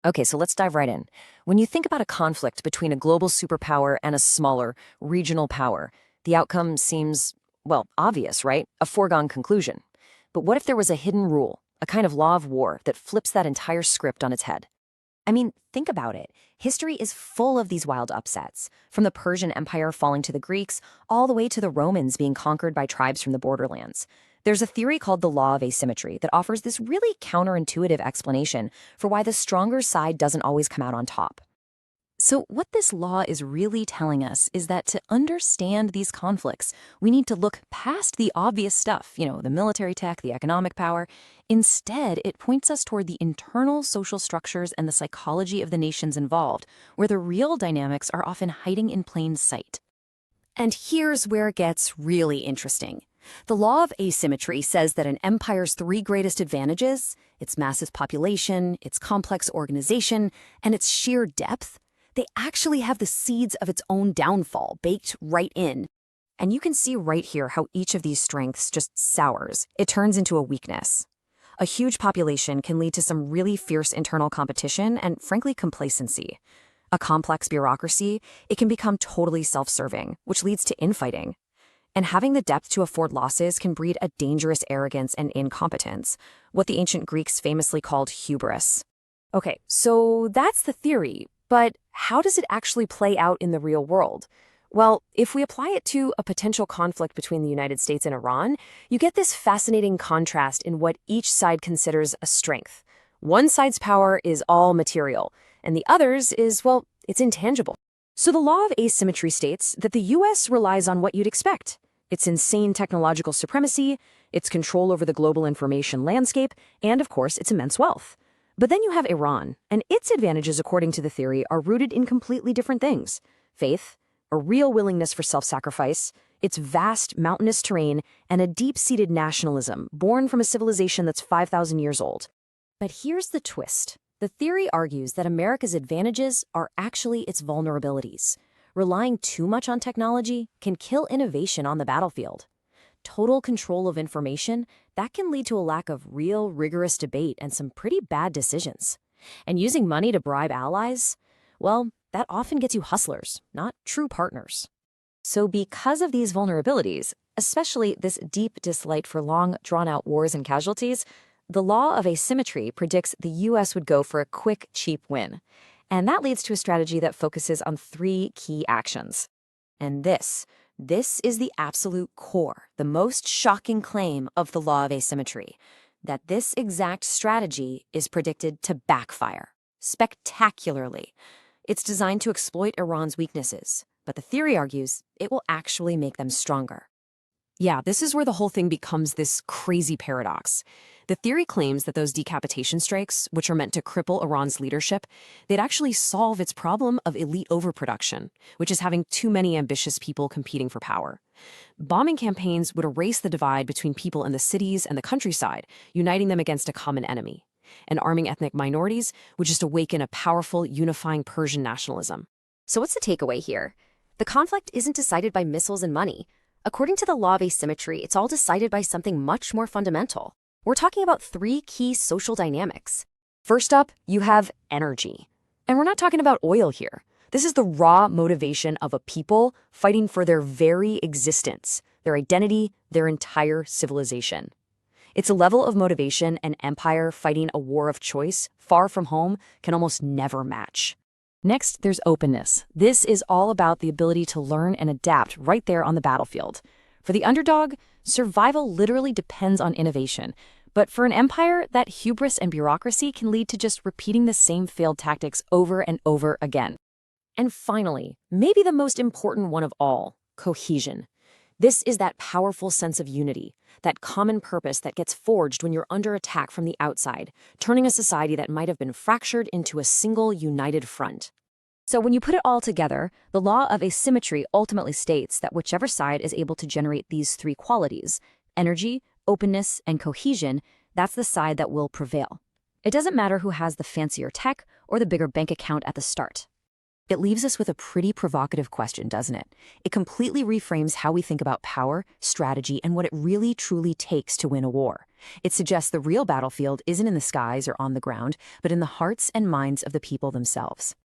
Okay, so let's dive right in. When you think about a conflict between a global superpower and a smaller, regional power, the outcome seems, well, obvious, right? A foregone conclusion. But what if there was a hidden rule, a kind of law of war that flips that entire script on its head? I mean, think about it. History is full of these wild upsets, from the Persian Empire falling to the Greeks, all the way to the Romans being conquered by tribes from the borderlands. There's a theory called the Law of Asymmetry that offers this really counterintuitive explanation for why the stronger side doesn't always come out on top. So, what this law is really telling us is that to understand these conflicts, we need to look past the obvious stuff, the military tech, the economic power. Instead, it points us toward the internal social structures and the psychology of the nations involved, where the real dynamics are often hiding in plain sight. And here's where it gets really interesting. The law of asymmetry says that an empire's three greatest advantages, its massive population, its complex organization, and its sheer depth, they actually have the seeds of its own downfall baked right in. And you can see right here how each of these strengths just sours. It turns into a weakness. A huge population can lead to some really fierce internal competition and, frankly, complacency. A complex bureaucracy, it can become totally self-serving, which leads to infighting. And having the depth to afford losses can breed a dangerous arrogance and incompetence, what the ancient Greeks famously called hubris. Okay, so that's the theory. But how does it actually play out in the real world? Well, if we apply it to a potential conflict between the United States and Iran, you get this fascinating contrast in what each side considers a strength. One side's power is all material, and the other's is, well, it's intangible. So the law of asymmetry states that the US relies on what you'd expect. Its insane technological supremacy, its control over the global information landscape, and of course, its immense wealth. But then you have Iran, and its advantages, according to the theory, are rooted in completely different things. Faith, a real willingness for self-sacrifice, its vast mountainous terrain, and a deep-seated nationalism born from a civilization that's 5,000 years old. But here's the twist. The theory argues that America's advantages are actually its vulnerabilities. Relying too much on technology can kill innovation on the battlefield. Total control of information, that can lead to a lack of real, rigorous debate and some pretty bad decisions. And using money to bribe allies, well, that often gets you hustlers, not true partners. So because of these vulnerabilities, especially this deep dislike for long, drawn-out wars and casualties, the law of asymmetry predicts the US would go for a quick, cheap win. And that leads to a strategy that focuses on three key actions. And this is the absolute core, the most shocking claim of the law of asymmetry, that this exact strategy is predicted to backfire spectacularly. It's designed to exploit Iran's weaknesses, but the theory argues it will actually make them stronger. Yeah, this is where the whole thing becomes this crazy paradox. The theory claims that those decapitation strikes, which are meant to cripple Iran's leadership, they'd actually solve its problem of elite overproduction, which is having too many ambitious people competing for power. Bombing campaigns would erase the divide between people in the cities and the countryside, uniting them against a common enemy. And arming ethnic minorities would just awaken a powerful, unifying Persian nationalism. So what's the takeaway here? The conflict isn't decided by missiles and money. According to the law of asymmetry, it's all decided by something much more fundamental. We're talking about three key social dynamics. First up, you have energy. And we're not talking about oil here. This is the raw motivation of a people fighting for their very existence, their identity, their entire civilization. It's a level of motivation an empire fighting a war of choice far from home can almost never match. Next, there's openness. This is all about the ability to learn and adapt right there on the battlefield. For the underdog, survival literally depends on innovation. But for an empire, that hubris and bureaucracy can lead to just repeating the same failed tactics over and over again. And finally, maybe the most important one of all, cohesion. This is that powerful sense of unity, that common purpose that gets forged when you're under attack from the outside, turning a society that might have been fractured into a single united front. So when you put it all together, the law of asymmetry ultimately states that whichever side is able to generate these three qualities, energy, openness, and cohesion, that's the side that will prevail. It doesn't matter who has the fancier tech or the bigger bank account at the start. It leaves us with a pretty provocative question, doesn't it? It completely reframes how we think about power, strategy, and what it really truly takes to win a war. It suggests the real battlefield isn't in the skies or on the ground, but in the hearts and minds of the people themselves.